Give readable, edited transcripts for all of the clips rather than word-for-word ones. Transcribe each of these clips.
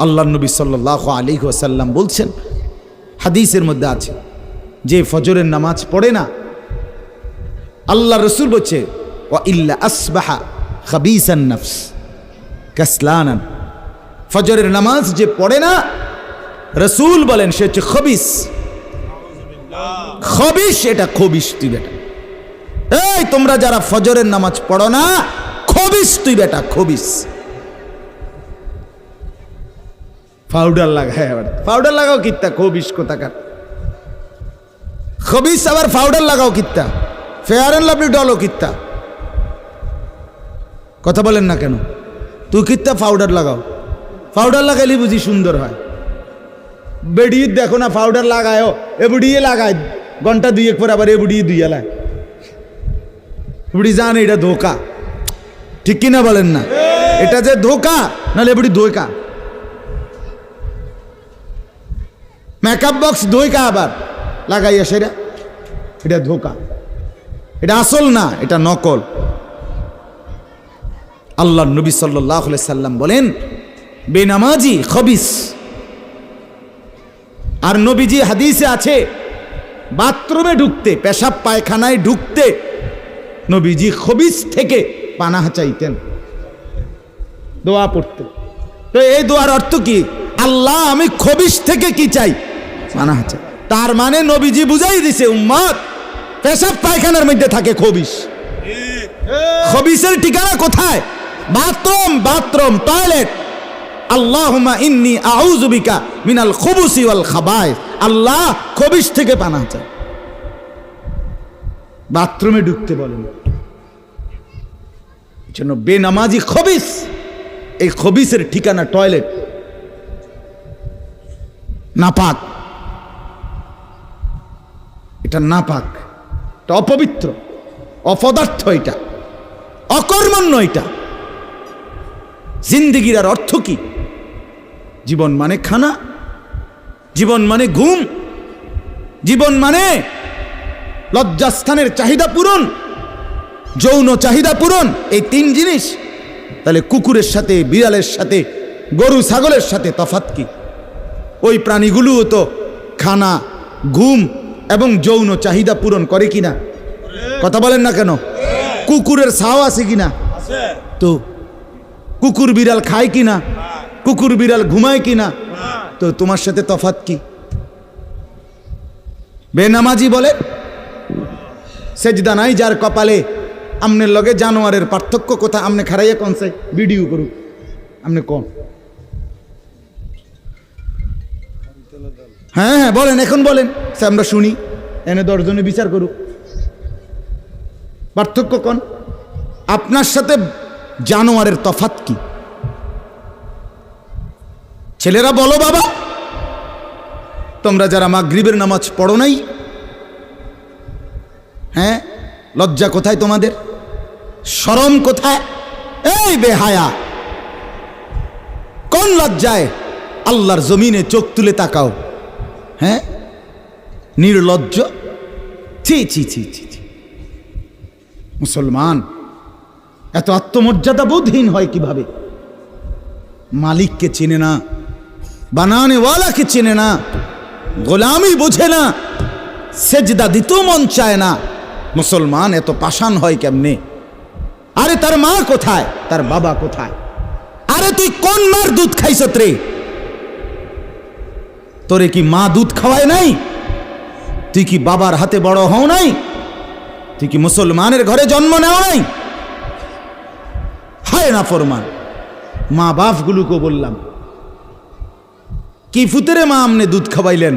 আল্লাহ নবী সাল্লাল্লাহু আলাইহি ওয়াসাল্লাম বলছেন, হাদিসের মধ্যে আছে, যে ফজরের নামাজ পড়ে না, আল্লাহ রসুল বলছে ওয়া ইল্লা আসবাহা খাবিসান নফস কাসলানান, ফজরের নামাজ যে পড়ে না, রসুল বলেন সে হচ্ছে খবিস। খবিস, এটা খবিস তুই বেটা। এই তোমরা যারা ফজরের নামাজ পড়ো না, খবিস তুই বেটা, খবিস। পাউডার লাগায়, আবার পাউডার লাগাও কিত্তা, খবিস কোথাকার খবিস, আবার পাউডার লাগাও কিত্তা, ফেয়ার এন্ড লাভলি ডলও কিত্তা। কথা বলেন না কেন? তুই কিত্তা পাউডার লাগাও, পাউডার লাগাইলে বুঝি সুন্দর হয়। বেডিয়ে দেখো না পাউডার লাগায়ও, এ বুড়িয়ে লাগায় ঘন্টা দুয়েক পর আবার এ বুড়িয়ে দুইয়া লায়। বুড়ি জানে এটা ধোকা, ঠিক কিনা বলেন না? এটা যে ধোকা, নাহলে বুড়ি ধোকা। মেকআপ বক্স ধোকা আবার লাগাইয়া সেটা, এটা ধোকা, এটা আসল না, এটা নকল। আল্লাহ নবী সাল্লাল্লাহু আলাইহি সাল্লাম বলেন বেনামাজি খবিস। আর নবীজি হাদিসে আছে, বাথরুমে ঢুকতে, পেশাব পায়খানায় ঢুকতে নবীজি খবিস থেকে পানাহ চাইতেন, দোয়া পড়তেন। তো এই দোয়ার অর্থ কি? আল্লাহ আমি খবিস থেকে কি চাই? পানাহ চাই। তার মানে নবীজি বুঝাই দিছে উম্মত, পেশাব পায়খানার মধ্যে থাকে খবিস। খবিসের ঠিকানা কোথায়? Bathroom, bathroom, toilet. আল্লাহুম্মা ইন্নী আউযু বিকা মিনাল খুবুসি ওয়াল খাবায়েস। আল্লাহ খবিস থেকে পানাহ চাই। বাথরুমে ঢুকতে বলেন, জন্য বেনামাজি খবিস। এই খবিসের ঠিকানা টয়লেট, নাপাক, এটা নাপাক, এটা অপবিত্র, অপদার্থ, এটা অকর্মণ্য। এটা জিন্দেগির আর অর্থ কি? জীবন মানে খানা, জীবন মানে ঘুম, জীবন মানে লজ্জাস্থানের চাহিদা পূরণ, যৌন চাহিদা পূরণ, এই তিন জিনিস। তাহলে কুকুরের সাথে, বিড়ালের সাথে, গরু ছাগলের সাথে তফাৎ কি? ওই প্রাণীগুলোও তো খানা, ঘুম এবং যৌন চাহিদা পূরণ করে কিনা? কথা বলেন না কেন? কুকুরের ছাও আছে কিনা? তো কুকুর বিড়াল খায় কিনা? কুকুর বিড়াল ঘুমায় কিনা? তো তোমার সাথে তফাৎ কি? বেনামাজি বলে সেজদা নাই যার কপালে, আমনের লগে জানোয়ারের পার্থক্য কোথা? আমনে খারাইয়া কনছে ভিডিও করুক, আমনে কোন? হ্যাঁ হ্যাঁ বলেন, এখন বলেন, আমরা শুনি, এনে 10 জনে বিচার করুক। পার্থক্য কোন? আপনার সাথে জানোয়ারের তফাৎ কি? ছেলেরা বলো বাবা, তোমরা যারা মাগরিবের নামাজ পড়ো নাই, হ্যাঁ, লজ্জা কোথায় তোমাদের? শরম কোথায়? এই বেহায়া, কোন লজ্জায় আল্লাহর জমিনে চোখ তুলে তাকাও? হ্যাঁ, নির্লজ্জ। ছি ছি ছি ছি ছি। মুসলমান এত আত্মমর্যাদা বোধহীন হয় কিভাবে? মালিককে চেনে না, বানানেওয়ালাকে চেনে না, গোলামি বোঝে না, সেজদা দিতেও মন চায় না। মুসলমান এত পাষাণ হয় কেমনে? আরে তার মা কোথায়? তার বাবা কোথায়? আরে তুই কোন মার দুধ খাইছত রে? তোরে কি মা দুধ খাওয়ায় নাই? তুই কি বাবার হাতে বড় হও নাই? তুই কি মুসলমানের ঘরে জন্ম নেও নাই? হায় না ফরমান। মা বাপগুলোকে বললাম, কি ফুতেরে মা আমনে দুধ খাওয়াইলেন?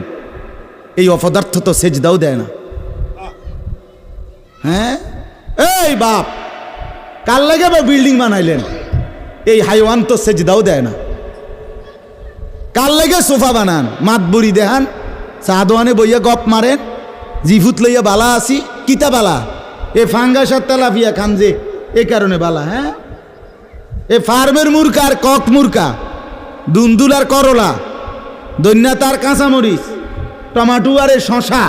এই অপদার্থ তো সেজদাও দেয় না। হ্যাঁ, এই বাপ, কার লাগে বিল্ডিং বানাইলেন? এই হাইওয়ান তো সেজদাও দেয় না। কার লাগে সোফা বানান? মাতবুরি দেহান, সাদোয়ানে বইয়া গপ মারেন, জিফুত লইয়া বালা আসি, কিতা বালা? এ ফাঙ্গাস আর তেলাপিয়া খান যে, এ কারণে বালা। হ্যাঁ, এ ফার্মের মুরকা আর কক মুরকা, দুন্দুল আর করলা, দৈন্যা তার কাঁচামরিচ, টমাটো আর শশা,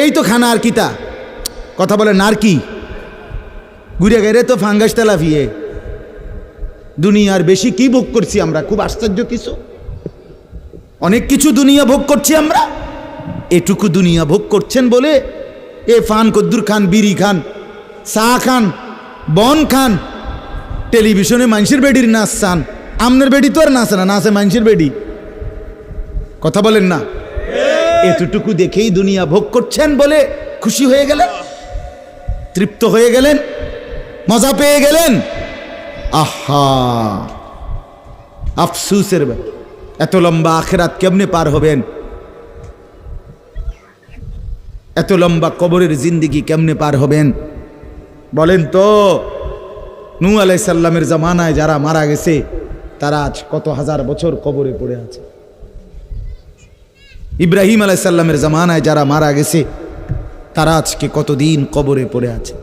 এই তো খানা। আর কিতা কথা বলে? নার কি ঘুরে গেলে তো ফাঙ্গাস তেলাপিয়ে দুনিয়ার বেশি কি ভোগ করছি আমরা? খুব আশ্চর্য কিছু, অনেক কিছু দুনিয়া ভোগ করছি আমরা। এটুকু দুনিয়া ভোগ করছেন বলে এ ফান কদ্দুর খান, বিড়ি খান, চা খান, বন খান, টেলিভিশনে মানুষের বেডির নাচ চান। আমনের বেডি তো আর নাচে না, নাচে মানুষের বেডি। কথা বলেন না? এতটুকু দেখেই দুনিয়া ভোগ করছেন বলে খুশি হয়ে গেলেন, তৃপ্ত হয়ে গেলেন, মজা পেয়ে গেলেন। আহা, আফসুসের ব্যাপার। এত লম্বা আখিরাত কেমনে পার হবেন? এত লম্বা কবরের জিন্দেগি কেমনে পার হবেন বলেন তো? নূহ আলাইহিস সালামের জামানায় যারা মারা গেছে তারা আজ কত হাজার বছর কবরে পড়ে আছে। ইব্রাহিম আলাইহিস সালামের জামানায় যারা মারা গেছে তারা আজকে কতদিন কবরে পড়ে আছে।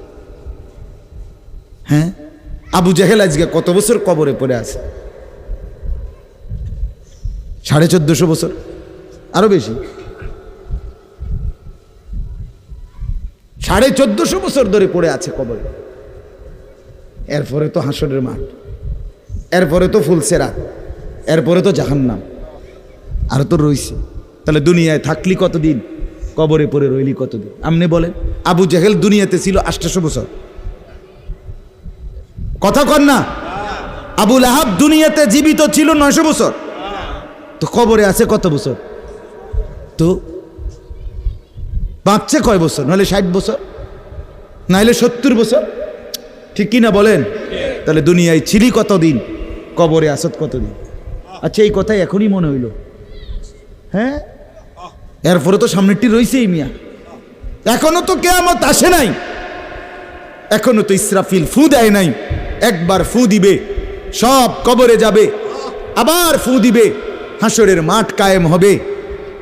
হ্যাঁ, আবু জেহেল আজকে কত বছর কবরে পড়ে আছে? 1450 বছর, আরো বেশি, 1450 বছর ধরে পড়ে আছে কবরে। এরপরে তো হাসরের মাঠ, এরপরে তো ফুলসেরাত, এরপরে তো জাহান্নাম, আর তো রইছে। তাহলে দুনিয়ায় থাকলি কতদিন, কবরে পড়ে রইলি কতদিন? আপনি বলেন। আবু জেহেল দুনিয়াতে ছিল 800 বছর, কথা কন না? আবু লাহাব দুনিয়াতে জীবিত ছিল 900 বছর, তো কবরে আছে কত বছর? তো বাঁচছে কয় বছর? নাহলে 60 বছর, নাহলে 70 বছর, ঠিক কিনা বলেন? তাহলে দুনিয়ায় ছিলি কতদিন, কবরে আসত কতদিন? আচ্ছা, এই কথাই এখনই মনে হইল। হ্যাঁ, এরপরে তো সামনেরটি রয়েছেই মিয়া, এখনো তো কিয়ামত আসে নাই, এখনো তো ইসরাফিল ফু দেয় নাই। একবার ফু দিবে, সব কবরে যাবে, আবার ফু দিবে, হাসরের মাঠ কায়েম হবে।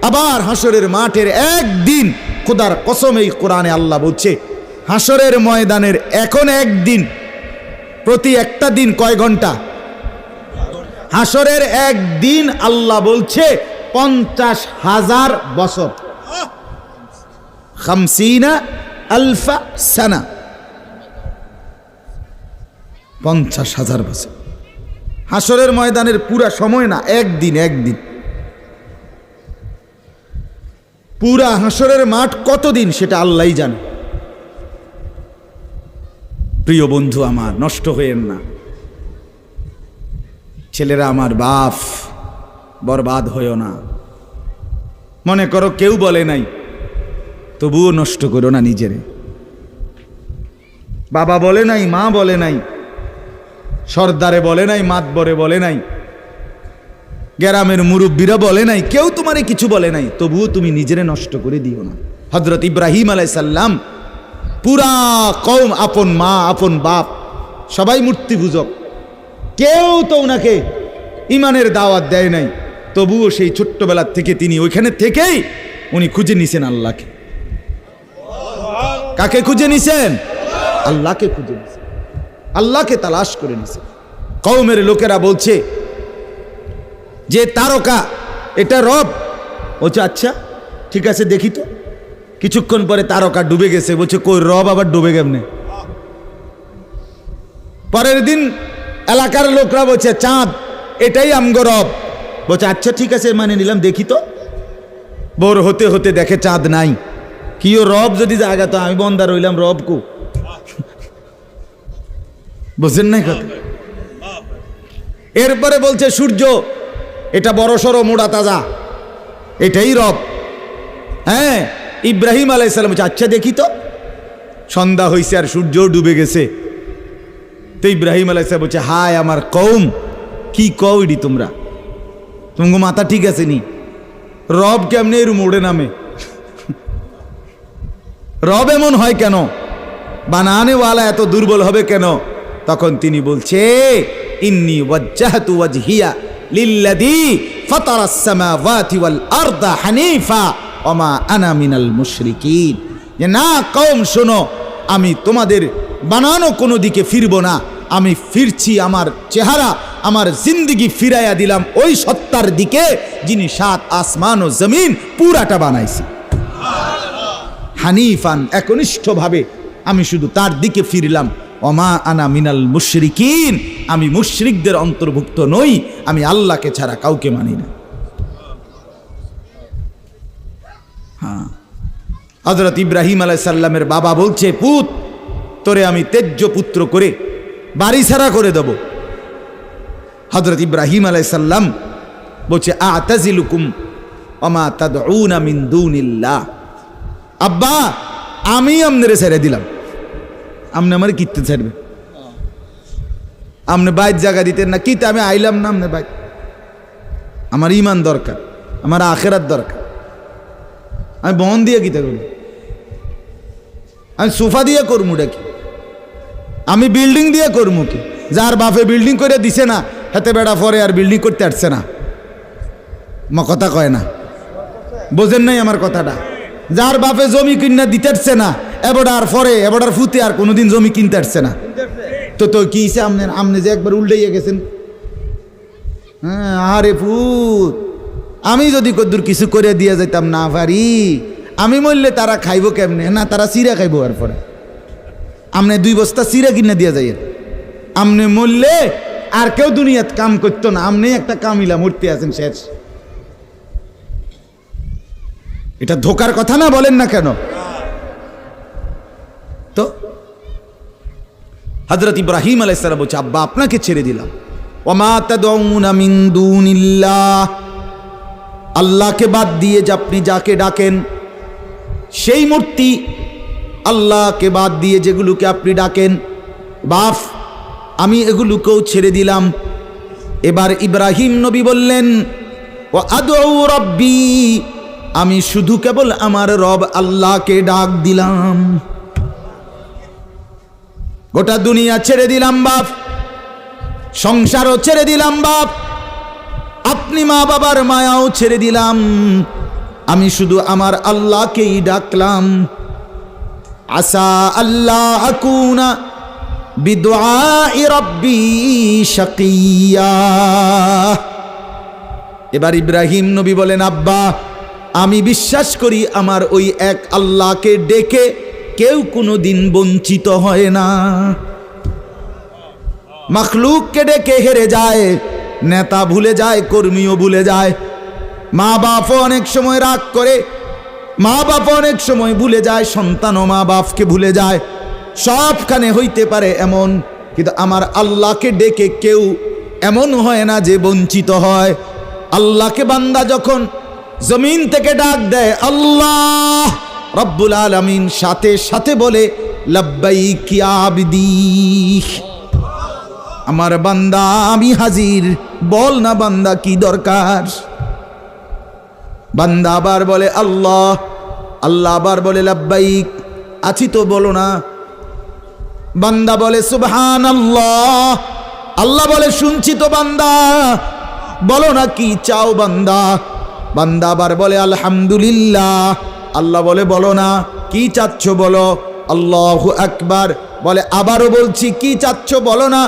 আবার হাসরের মাঠের একদিন, খোদার কসম এই কোরআনে আল্লাহ বলছে, হাসরের ময়দানের এখন একদিন, প্রতি একটা দিন কয় ঘন্টা? হাসরের একদিন আল্লাহ বলছে 50,000 বছর, 50,000 সানা, 50,000 বছর। হাসরের ময়দানের পুরা সময় না, একদিন, একদিন। পুরা হাসরের মাঠ কতদিন সেটা আল্লাহই জানে। প্রিয় বন্ধু আমার, নষ্ট হয়েন না। ছেলেরা আমার, বাপ, বরবাদ হইও না। মনে করো কেউ বলে নাই, তবুও নষ্ট করো না নিজেরে। বাবা বলে নাই, মা বলে নাই, সর্দারে বলে নাই, মাতবরে বলে নাই, গ্রামের মুরব্বীরা বলে নাই, কেউ তোমারে কিছু বলে নাই, তবুও তুমি নিজেরে নষ্ট করে দিও না। হযরত ইব্রাহিম আলাইহিস সালাম, পুরা কওম, আপন মা, আপন বাপ, সবাই মূর্তি পূজক, কেউ তো ওনাকে ইমানের দাওয়াত দেয় নাই, তবুও সেই ছোট্টবেলার থেকে তিনি ওইখানে থেকেই উনি খুঁজে নিছেন আল্লাহকে। কাকে খুঁজে নিছেন? আল্লাহকে খুঁজে নিছেন, আল্লাহকে তালাশ করে নিছেন। কওমের লোকেরা বলছে যে তারকা এটা রব। বলছে আচ্ছা ঠিক আছে দেখি তো। কিছুক্ষণ পরে তারকা ডুবে গেছে। বলছে কই রব আবার ডুবে কেমনে? পরের দিন এলাকার লোকরা বলছে চাঁদ, এটাই আমগো রব। বলছে আচ্ছা ঠিক আছে মানে নিলাম, দেখি তো। ভোর হতে হতে দেখে চাঁদ নাই। কিও রব যদি জায়গা তো আমি বন্দা রইলাম, রব কু? বুঝেন নাই কথা? এরপরে বলছে সূর্য, এটা বড় সড়ো মোড়া তাজা, এটাই রব। হ্যাঁ, ইব্রাহিম আলাইহিস সালাম বলছে আচ্ছা দেখি তো। সন্ধ্যা হয়েছে আর সূর্য ডুবে গেছে। তো ইব্রাহিম আলাইহিস সালাম বলছে হায় আমার কওম, কি কও ইডি তোমরা? তোমার মাথা ঠিক আছে নি? রব কেমনে এর মোড়ে নামে? রব এমন হয় কেন? বানানেওয়ালা এত দুর্বল হবে কেন? তখন তিনি বলছে ইন্নী ওয়াজ্জাহতু ওয়াজহিয়া লিল্লাযী ফাতারাস সামাওয়াতি ওয়াল আরদা হানিফা ওয়া মা আনা মিনাল মুশরিকিন। যে না কওম শোনো, আমি তোমাদের বানানো কোনো দিকে ফিরবো না, আমি ফিরছি আমার চেহারা, আমার জিন্দেগি ফিরাইয়া দিলাম ওই সত্তার দিকে যিনি 7 আসমান ও জমিন পুরাটা বানাইছে। হানিফান, একনিষ্ঠভাবে আমি শুধু তার দিকে ফিরলাম। ওমা আনা মিনাল মুশরিকিন, আমি মুশরিকদের অন্তর্ভুক্ত নই, আমি আল্লাহকে ছাড়া কাউকে মানি না। হ্যাঁ, হযরত ইব্রাহিম আলাইহিস সালামের বাবা বলছে, পুত তোরে আমি তেজ্য পুত্র করে বাড়ি ছাড়া করে দেব। হযরত ইব্রাহিম আলাইহিস সালাম বলছে, আতাজিলুকুম ওমা তাদউনা মিন দুনিল্লাহ, আব্বা আমি আমনেরে ছেড়ে দিলাম, আপনি আমার কিতে ছাড়বে? আপনি বাইর জায়গা দিতেন না, কিতে আমি আইলাম না আপনি বাইর। আমার ইমান দরকার, আমার আখেরাত দরকার। আমি বন দিয়ে কিতে করব? আমি সোফা দিয়ে করমুটা কি? আমি বিল্ডিং দিয়ে করমু কি? যার বাপে বিল্ডিং করে দিছে না, হাতে বেড়া পরে আর বিল্ডিং করতে আসছে না, কথা কয় না, বোঝেন নাই আমার কথাটা? যার বাপে জমি কিনা দিতে আসছে না, এবড়ার পরে এবড়ার ফুতে আর কোনোদিন জমি কিনতে আসছে না, তো তো কি আপনি যে একবার উল্টাইয়া গেছেন। হ্যাঁ, আরে ফুত, আমি যদি কদ্দুর কিছু করে দিয়ে যাইতাম না পারি, আমি মরলে তারা খাইব কেমনে? না, তারা চিরা খাইব। আর পরে আপনি 2 বস্তা চিরা কিনে দিয়ে যাইয়েন, আপনি মরলে আর কেউ দুনিয়াত কাম করতো না, আপনি একটা কামিলা মূর্তি আছেন, শেষ। এটা ধোকার কথা না, বলেন না কেন? তো হযরত ইব্রাহিম আলাইহিস সালাম বলছে, আব্বা আপনাকে ছেড়ে দিলাম। ওমা তাদউনা মিন দুনিল্লাহ, আল্লাহকে বাদ দিয়ে যে আপনি যাকে ডাকেন সেই মূর্তি, আল্লাহকে বাদ দিয়ে যেগুলোকে আপনি ডাকেন, বাপ আমি এগুলোকেও ছেড়ে দিলাম। এবার ইব্রাহিম নবী বললেন, ও আদউ রাব্বি, আমি শুধু কেবল আমার রব আল্লাহকে ডাক দিলাম। গোটা দুনিয়া ছেড়ে দিলাম বাপ, সংসারও ছেড়ে দিলাম বাপ, আপনি মা বাবার মায়াও ছেড়ে দিলাম, আমি শুধু আমার আল্লাহকেই ডাকলাম। আসা আল্লাহ আকুনা বিদুআই রাব্বি শাকিয়া। এবার ইব্রাহিম নবী বলেন, আব্বা আমি বিশ্বাস করি আমার ওই এক আল্লাহকে ডেকে কেউ কোনোদিন বঞ্চিত হয় না। মাখলুককে ডেকে হেরে যায়, নেতা ভুলে যায়, কর্মীও ভুলে যায়, মা বাপও অনেক সময় রাগ করে, মা বাপ অনেক সময় ভুলে যায়, সন্তানও মা বাপকে ভুলে যায়, সবখানে হইতে পারে এমন, কিন্তু আমার আল্লাহকে ডেকে কেউ এমন হয় না যে বঞ্চিত হয়। আল্লাহকে বান্দা যখন জমিন থেকে ডাক দেয় আল্লাহ রব্বুল আলামিন সাথে সাথে বলে লাব্বাইক ইয়া আবদি, আমার বান্দা আমি হাজির, বল না বান্দা কি দরকার। বান্দা আবার বলে আল্লাহ, আল্লাহ আবার বলে লাব্বাইক, আছি তো বলো না। বান্দা বলে সুবহানাল্লাহ, আল্লাহ বলে শুনছি তো বান্দা, বলো না কি চাও বান্দা। বান্দা আবার বলে আলহামদুলিল্লাহ, আল্লাহ বলে বলো না কি চাচ্ছ বলো। আল্লাহু আকবার বলে আবারও বলছি কি চাচ্ছ বলো না,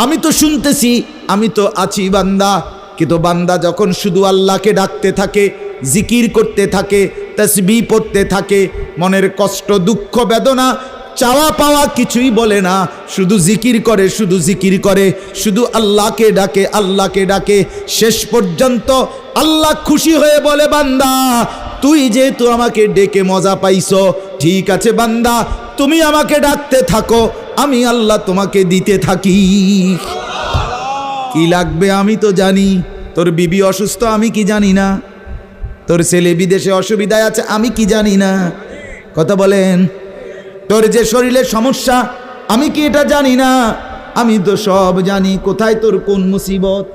আমি তো শুনতেছি, আমি তো আছি বান্দা। কিন্তু বান্দা যখন শুধু আল্লাহকে ডাকতে থাকে, জিকির করতে থাকে, তাসবিহ পড়তে থাকে, মনের কষ্ট দুঃখ বেদনা চাওয়া পাওয়া কিছুই বলে না, শুধু জিকির করে, শুধু জিকির করে, শুধু আল্লাহকে ডাকে, আল্লাহকে ডাকে, শেষ পর্যন্ত আল্লাহ খুশি হয়ে বলে বান্দা তুই যেহেতু আমাকে ডেকে মজা পাইছো, ঠিক আছে বান্দা তুমি আমাকে ডাকতে থাকো, আমি আল্লাহ তোমাকে দিতে থাকি। কি লাগবে আমি তো জানি, তোর বিবি অসুস্থ আমি কি জানি না, তোর ছেলে বিদেশে অসুবিধায় আছে আমি কি জানি না, কথা বলেন। তোর যে শরীরের সমস্যা আমি কি এটা জানি না, আমি তো সব জানি, কোথায় তোর কোন মুসিবত।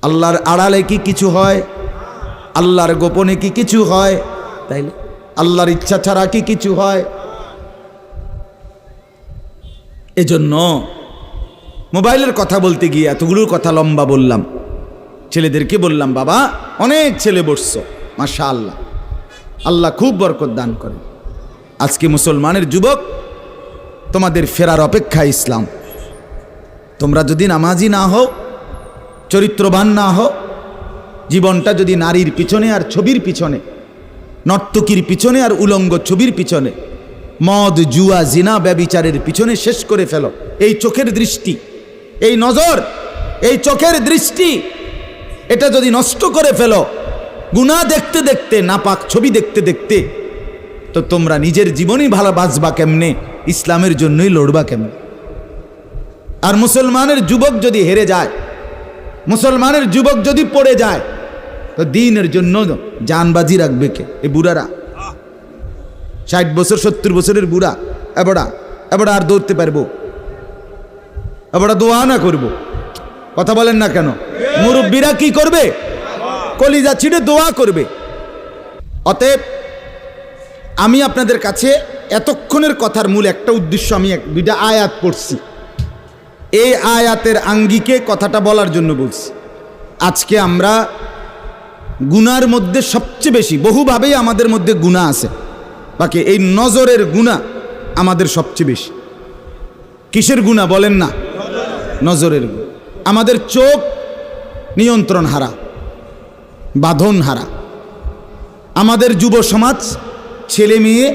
আল্লাহর আড়ালে কি কিছু হয়, আল্লাহর গোপনে কি কিছু হয়, তাইলে আল্লাহর ইচ্ছা ছাড়া কি কিছু হয়। এজন্য মোবাইলের কথা বলতে গিয়ে এতগুলোর কথা লম্বা বললাম। ছেলেদেরকে বললাম বাবা অনেক ছেলে বসছো, মাশাআল্লাহ, আল্লাহ খুব বরকত দান করে। আজকে মুসলমানের যুবক তোমাদের ফেরার অপেক্ষা ইসলাম। তোমরা যদি নামাজি না হও, চরিত্রবান না হও, জীবনটা যদি নারীর পিছনে আর ছবির পিছনে, নর্তকীর পিছনে আর উলঙ্গ ছবির পিছনে, মদ, জুয়া, জিনা, ব্যভিচারের পিছনে শেষ করে ফেলো। এই চোখের দৃষ্টি, এই নজর, এই চোখের দৃষ্টি, এটা যদি নষ্ট করে ফেলো, গুনাহ দেখতে দেখতে, নাপাক ছবি দেখতে দেখতে, তো তোমরা নিজের জীবনই ভালো বাঁচবা কেমনে, ইসলামের জন্যই লড়বা কেমনে? আর মুসলমানের যুবক যদি হেরে যায়, মুসলমানের যুবক যদি পড়ে যায়, তো দ্বীনের জন্য জানবাজি রাখবে কে? এই বুড়ারা, 60 বছর 70 বছরের বুড়া, এবারে আর দৌড়তে পারবো? এবারে দোয়া না করবো? কথা বলেন না কেন? মুরব্বীরা কি করবে? কলিজা ছিঁড়ে দোয়া করবে। অতএব আমি আপনাদের কাছে এতক্ষণের কথার মূল একটা উদ্দেশ্য, আমি দুইটা আয়াত পড়ছি, এই আয়াতের আঙ্গিকে কথাটা বলার জন্য বলছি। আজকে আমরা গুনার মধ্যে সবচেয়ে বেশি, বহুভাবেই আমাদের মধ্যে গুনাহ আছে, বাকি এই নজরের গুনাহ আমাদের সবচেয়ে বেশি। কিসের গুনাহ বলেন না? নজরের গুনাহ। আমাদের চোখ নিয়ন্ত্রণ হারা, বাঁধন হারা। আমাদের যুব সমাজ, ছেলে মেয়ে,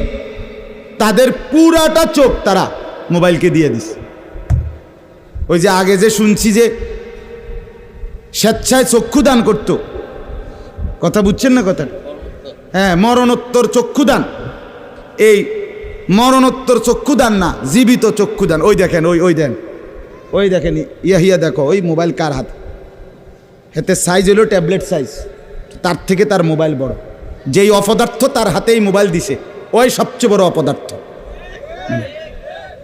তাদের পুরাটা চোখ তারা মোবাইলকে দিয়ে দিছে। ওই যে আগে যে শুনছি যে স্বেচ্ছায় চক্ষুদান করত, কথা বুঝছেন না কথা? হ্যাঁ, মরণোত্তর চক্ষুদান। এই মরণোত্তর চক্ষুদান না, জীবিত চক্ষুদান। ওই দেখেন, ওই দেখেন, ইয়া দেখো, ওই মোবাইল কার হাত, হাতে সাইজ হলো ট্যাবলেট সাইজ, তার থেকে তার মোবাইল বড়। যেই অপদার্থ তার হাতেই মোবাইল দিছে, ওই সবচেয়ে বড় অপদার্থ।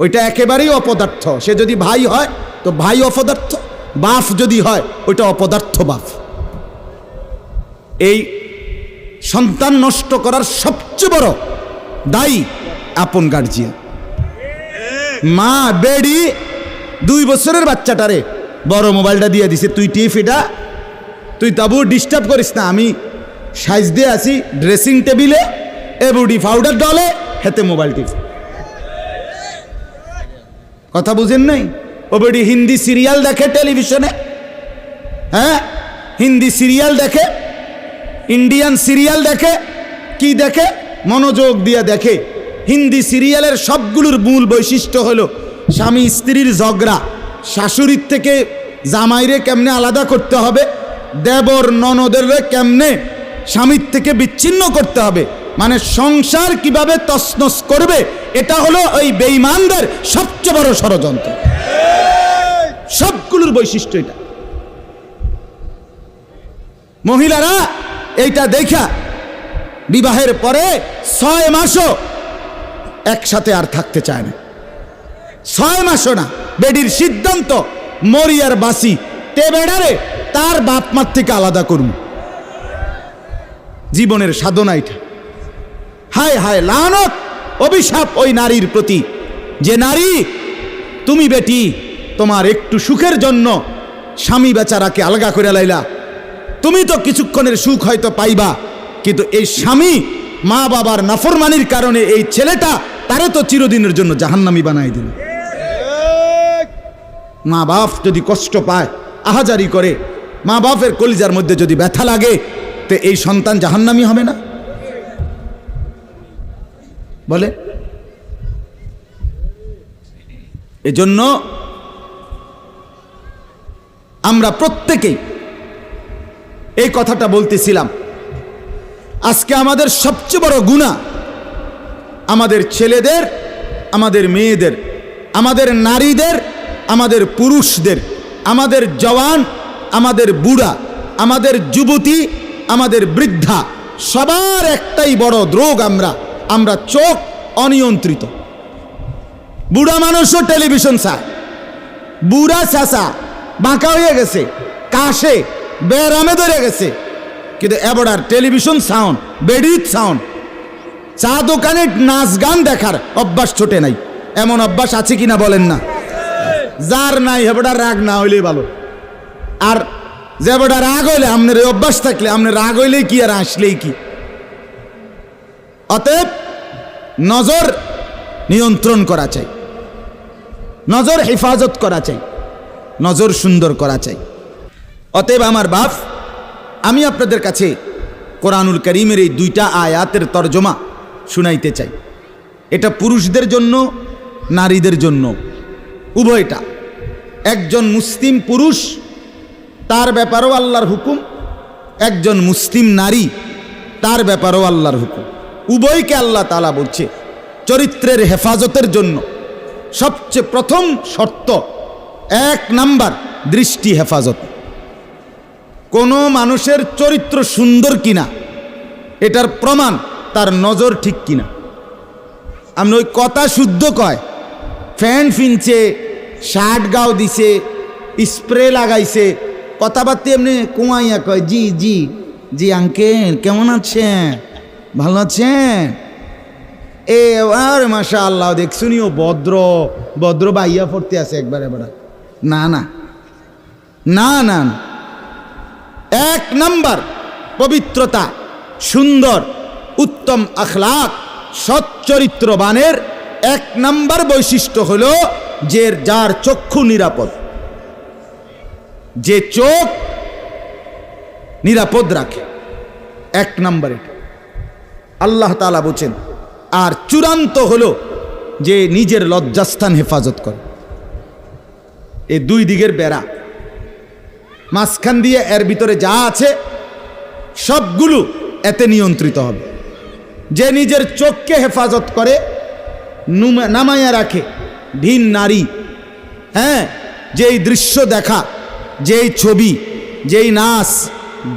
ওইটা একেবারেই অপদার্থ। সে যদি ভাই হয় তো ভাই অপদার্থ, বাপ যদি হয় ওইটা অপদার্থ বাপ। এই সন্তান নষ্ট করার সবচেয়ে বড় দায়ী আপন গার্জিয়ান। মা বেডি 2 বছরের বাচ্চাটারে বড় মোবাইলটা দিয়ে দিছে, তুই টিপ এটা, তুই তাবু ডিস্টার্ব করিস না, আমি সাইজ দিয়ে আসি ড্রেসিং টেবিলে, এবুডি পাউডার ডলে, হেতে মোবাইল টিপ। কথা বুঝেন নাই? ও বেডি হিন্দি সিরিয়াল দেখে টেলিভিশনে, হ্যাঁ, হিন্দি সিরিয়াল দেখে, ইন্ডিয়ান সিরিয়াল দেখে, কি দেখে? মনোযোগ দিয়ে দেখে। হিন্দি সিরিয়ালের সবগুলোর মূল বৈশিষ্ট্য হলো স্বামী স্ত্রীর ঝগড়া, শাশুড়ির থেকে জামাইরে কেমনে আলাদা করতে হবে, দেবর ননদের কেমনে স্বামীর থেকে বিচ্ছিন্ন করতে হবে, মানে সংসার কিভাবে তছনছ করবে, এটা হলো ওই বেঈমানদের সবচেয়ে বড় ষড়যন্ত্র। সবগুলোর বৈশিষ্ট্য এটা। মহিলারা এইটা দেখা বিবাহের পরে 6 মাসও একসাথে আর থাকতে চায় না। 6 মাসও না। বেডির সিদ্ধান্ত, মরিয়ার বাসি তে বেড়ারে তার বাপ মার থেকে আলাদা করুন। জীবনের সাধনা এটা। হায় হায়, লানত, অভিশাপ ওই নারীর প্রতি, যে নারী তুমি বেটি তোমার একটু সুখের জন্য স্বামী বেচারাকে আলগা করে লাইলা। তুমি তো কিছুক্ষণের সুখ হয়তো পাইবা, কিন্তু এই স্বামী মা বাবার নাফরমানির কারণে এই ছেলেটা তারে তো চিরদিনের জন্য জাহান্নামী বানাই দিল। মা বাপ যদি কষ্ট পায়, আহাজারি করে, মা বাপের কলিজার মধ্যে যদি ব্যথা লাগে, তো এই সন্তান জাহান্নামী হবে না? বলে। এজন্য আমরা প্রত্যেকেই এই কথাটা বলতেছিলাম, আজকে আমাদের সবচেয়ে বড় গুনাহ আমাদের ছেলেদের, আমাদের মেয়েদের, আমাদের নারীদের, আমাদের পুরুষদের, আমাদের জওয়ান, আমাদের বুড়া, আমাদের যুবতী, আমাদের বৃদ্ধা, সবার একটাই বড় রোগ। আমরা চোখ অনিয়ন্ত্রিত। বুড়া মানুষও টেলিভিশন চায়, বুড়া চাচা বাঁকা হয়ে গেছে, কাশে বেরামে ধরে গেছে, কিন্তু এবার টেলিভিশন সাউন্ড, বেডির সাউন্ড, চা দোকানে নাচ গান দেখার অভ্যাস ছোটে নাই। এমন অভ্যাস আছে কিনা বলেন না? যার নাই হেবড়া রাগ না হইলেই ভালো। আর যে বেটা রাগ হইলে, আপনার এই অভ্যাস থাকলে, আপনার রাগ হইলেই কি আর আসলেই কি। অতএব নজর নিয়ন্ত্রণ করা চাই, নজর হেফাজত করা চাই, নজর সুন্দর করা চাই। অতএব আমার বাপ, আমি আপনাদের কাছে কোরআনুল কারীমের এই 2টা আয়াতের তরজমা শুনাইতে চাই। এটা পুরুষদের জন্য, নারীদের জন্য, উভয়টা। একজন মুসলিম পুরুষ, তার ব্যাপারেও আল্লাহর হুকুম, একজন মুসলিম নারী, তার ব্যাপারেও আল্লাহর হুকুম। উভয়কে আল্লাহ তাআলা বলছে চরিত্রের হেফাজতের জন্য সবচেয়ে প্রথম শর্ত, 1 নাম্বার দৃষ্টি হেফাজত। কোনো মানুষের চরিত্র সুন্দর কিনা এটার প্রমাণ তার নজর ঠিক কিনা। আপনি ওই কথা শুদ্ধ কয়, ফ্যান ফিনছে, শার্ট গাও দিছে, স্প্রে লাগাইছে, কথাবার্তা এমনি কুমাইয়া কয় জি জি জি আঙ্কেল কেমন আছেন, ভালো আছেন, এ আর মাশাআল্লাহ দেখছুনিও ভদ্র ভদ্র বাইয়া পড়তে আছে একবারে বড়। না না না না, 1 নাম্বার পবিত্রতা, সুন্দর উত্তম আখলাক, সৎ চরিত্রবানের 1 নাম্বার বৈশিষ্ট্য হলো যে যার চক্ষু নিরাপদ, যে চোখ নিরাপদ রাখে। 1 নাম্বার এটা আল্লাহ তাআলা বলেন। আর চূড়ান্ত হলো যে নিজের লজ্জাস্থান হেফাজত করে। এই 2 দিকের বেড়া, মাঝখান দিয়ে এর ভিতরে যা আছে সবগুলো এতে নিয়ন্ত্রিত হবে। যে নিজের চোখকে হেফাজত করে, নামাইয়া রাখে, ভিন নারী, হ্যাঁ, যেই দৃশ্য দেখা, যেই ছবি, যেই নাচ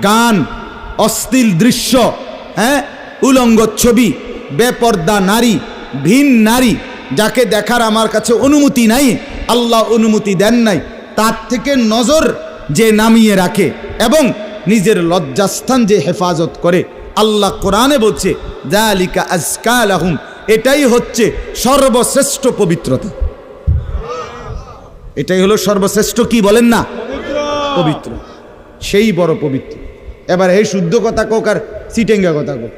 গান, অশ্লীল দৃশ্য, হ্যাঁ, উলঙ্গ ছবি, বেপর্দা নারী, ভিন নারী, যাকে দেখার আমার কাছে অনুমতি নাই, আল্লাহ অনুমতি দেন নাই, তার থেকে নজর যে নামিয়ে রাখে এবং নিজের লজ্জাস্থান যে হেফাজত করে, আল্লাহ কোরআনে বলছে যালিকা আজকা লাহুম, এটাই হচ্ছে সর্বশ্রেষ্ঠ পবিত্রতা। এটাই হলো সর্বশ্রেষ্ঠ, কি বলেন না, পবিত্র, সেই বড় পবিত্র। এবার এই শুদ্ধ কথা কোক আর সিটেঙ্গা কথা কোক,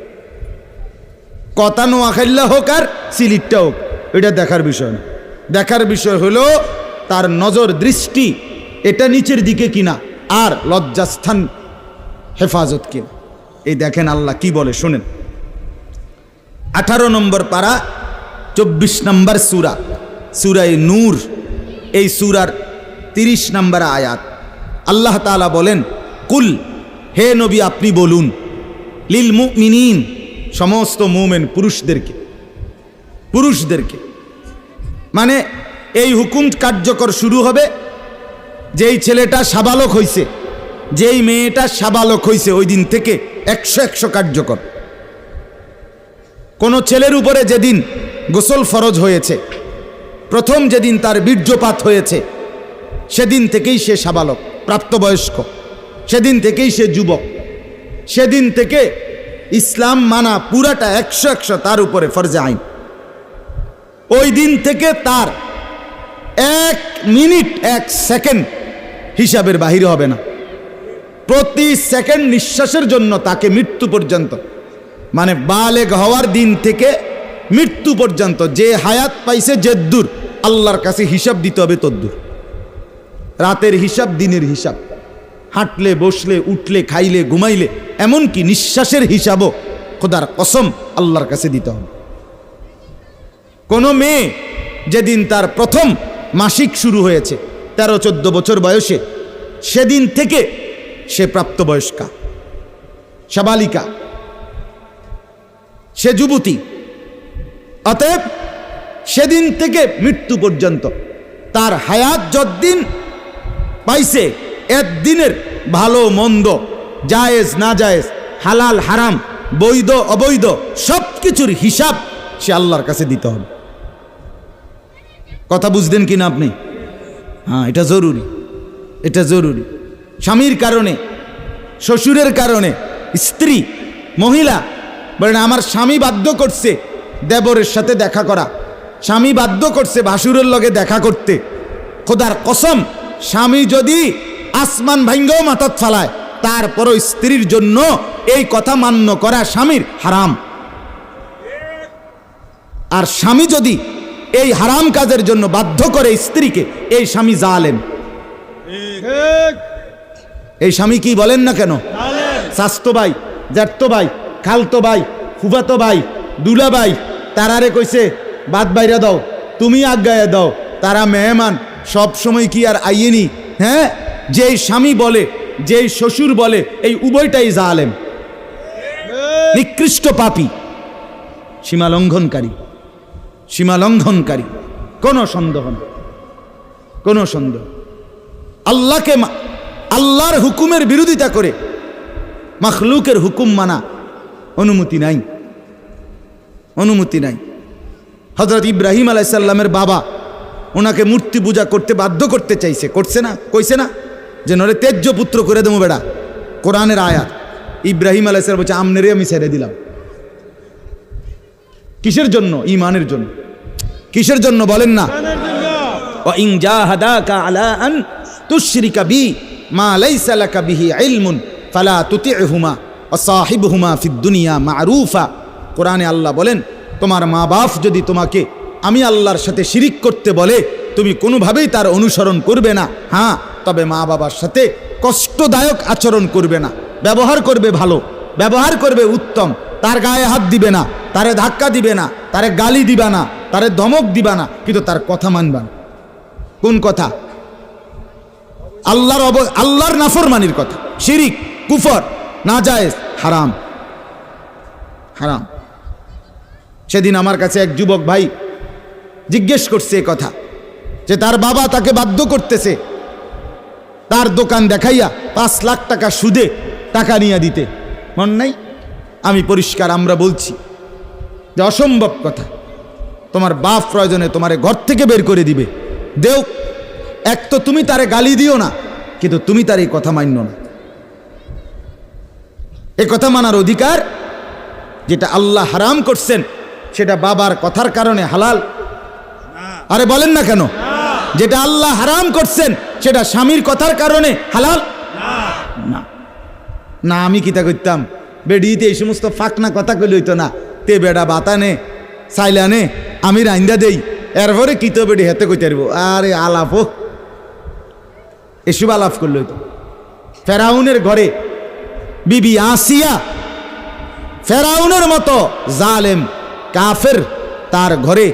কথা নোয়াখাইল্লা হোক আর সিলিটটা হোক, এটা দেখার বিষয় না। দেখার বিষয় হলো তার নজর দৃষ্টি এটা নিচের দিকে কিনা, আর লজ্জাস্থান হেফাজত কিনা। এই দেখেন আল্লাহ কি বলে শোনেন। 18 নম্বর পারা 24 নম্বর সূরা, সূরায়ে নূর, এই সূরার 30 নম্বর আয়াত। আল্লাহ তাআলা বলেন, কুল, হে নবী আপনি বলুন, লিল মুমিনিন, সমস্ত মুমিন পুরুষদেরকে, পুরুষদেরকে মানে এই হুকুম কার্যকর শুরু হবে যেই ছেলেটা সাবালক হইছে, যেই মেয়েটা সাবালক হইছে, ওই দিন থেকে 100 কার্যকর। কোন ছেলের উপরে যেদিন গোসল ফরজ হয়েছে, প্রথম যেদিন তার বীর্যপাত হয়েছে, সেদিন থেকেই সে সাবালক, প্রাপ্তবয়স্ক, সেদিন থেকেই সে যুবক, সেদিন থেকে ইসলাম মানা পুরাটা 100 তার উপরে ফরজে আইন। ওই দিন থেকে তার 1 মিনিট 1 সেকেন্ড হিসাবের বাহিরে হবে না। প্রতি সেকেন্ড নিঃশ্বাসের জন্য তাকে মৃত্যু পর্যন্ত, মানে বালেগ হওয়ার দিন থেকে মৃত্যু পর্যন্ত যে হায়াত পাইছে যেদ্দুর, আল্লাহর কাছে হিসাব দিতে হবে তদ্দুর। রাতের হিসাব, দিনের হিসাব, হাঁটলে বসলে উঠলে খাইলে ঘুমাইলে, এমনকি নিঃশ্বাসের হিসাবও খোদার কসম আল্লাহর কাছে দিতে হবে। কোনো মেয়ে যেদিন তার প্রথম মাসিক শুরু হয়েছে 13-14 বছর বয়সে, সেদিন থেকে সে প্রাপ্তবয়স্কা, সাবালিকা, সে যুবতী। অতএব সেদিন থেকে মৃত্যু পর্যন্ত তার হায়াত যতদিন পাইছে, একদিনের ভালো মন্দ, জায়েজ না জায়েজ, হালাল হারাম, বৈধ অবৈধ, সব কিছুর হিসাব সে আল্লাহর কাছে দিতে হবে। কথা বুঝলেন কিনা আপনি? হ্যাঁ, এটা জরুরি, এটা জরুরি। স্বামীর কারণে, শ্বশুরের কারণে, স্ত্রী মহিলা বলেন আমার স্বামী বাধ্য করছে দেবরের সাথে দেখা করা, স্বামী বাধ্য করছে ভাসুরের লগে দেখা করতে, খোদার কসম স্বামী যদি আসমান ভাঙ্গাও মাথাত ফালায়, তারপরও স্ত্রীর জন্য এই কথা মান্য করা স্বামীর হারাম। আর স্বামী যদি এই হারাম কাজের জন্য বাধ্য করে স্ত্রীকে, এই স্বামী জালেম। এই স্বামী কি বলেন না কেন, চাচতো ভাই, জ্যাঠতো ভাই, খালতো ভাই, ফুফাতো ভাই, দুলা ভাই, তারারে কইছে বাদ বাইরা দাও, তুমি আজ্ঞায় দাও, তারা মেহমান সব সময় কি আর আইয়েনি? হ্যাঁ, যেই স্বামী বলে, যেই শ্বশুর বলে, এই উভয়টাই জালেম, নিকৃষ্ট পাপী, সীমালঙ্ঘনকারী, সীমালঙ্ঘনকারী, কোনো সন্দেহ নেই, কোনো সন্দেহ। আল্লাহকে, আল্লাহর হুকুমের বিরোধিতা করে মাখলুকের হুকুম মানা অনুমতি নাই, অনুমতি নাই। হযরত ইব্রাহিম আলাইহিস সালামের বাবা ওনাকে মূর্তি পূজা করতে বাধ্য করতে চাইছে, করছে না? কইছে না যে নরে তেজ্য পুত্র করে দেবো বেড়া? কোরআনের আয়াত। ইব্রাহিম আলাইহিস সালাম বলছে আমনেরে আমি ছেড়ে দিলাম। কিসের জন্য? ঈমানের জন্য। কিসের জন্য বলেন না? ওয়া ইন জাহাদাকা আলা আন তুশরিকা বি মা লাইসা লাকা বিহি ইলমুন ফালা তুতি'হুমা ওয়া সাহিবহুমা ফিদ দুনিয়া মা'রুফা। কোরআনে আল্লাহ বলেন, তোমার মা বাপ যদি তোমাকে আমি আল্লাহর সাথে শিরিক করতে বলে, তুমি কোনোভাবেই তার অনুসরণ করবে না। হ্যাঁ, তবে মা বাবার সাথে কষ্টদায়ক আচরণ করবে না, ব্যবহার করবে ভালো, ব্যবহার করবে উত্তম, তার গায়ে হাত দিবে না, তারে ধাক্কা দিবে না, তারে গালি দিবা না, তারে ধমক দিবা না, কিন্তু তার কথা মানবা না। কোন কথা? আল্লাহর নাফরমানির কথা, শিরিক, কুফর, নাজায়েজ, হারাম, হারাম। সেদিন আমার কাছে এক যুবক ভাই জিজ্ঞেস করছে এ কথা, যে তার বাবা তাকে বাধ্য করতেছে তার দোকান দেখাইয়া 5 লাখ টাকা সুদে টাকা নিয়ে দিতে। মন নাই? আমি পরিষ্কার আমরা বলছি যে অসম্ভব কথা। তোমার বাপ প্রয়োজনে তোমারে ঘর থেকে বের করে দিবে, দেও। এক তো তুমি তারে গালি দিও না, কিন্তু তুমি তার এই কথা মান্য না। এ কথা মানার অধিকার, যেটা আল্লাহ হারাম করছেন সেটা বাবার কথার কারণে হালাল? আরে বলেন না কেন? যেটা আল্লাহ হারাম করছেন সেটা স্বামীর কথার কারণে হালাল না। না, আমি কিতা করতাম, বেডিতে এই সমস্ত ফাঁকনা কথা কইলে হইতো না। তে বেড়া বাতানে সাইলানে আমি রাইন্দা দেই, এরপরে কিত বেডি হেতে কইতে পারবো। আরে আলাপ হোক, এসব আলাপ করলে হইতো। ফেরাউনের ঘরে বিবি আসিয়া ফেরাউনের মতো জালেম কাফের, তার ঘরে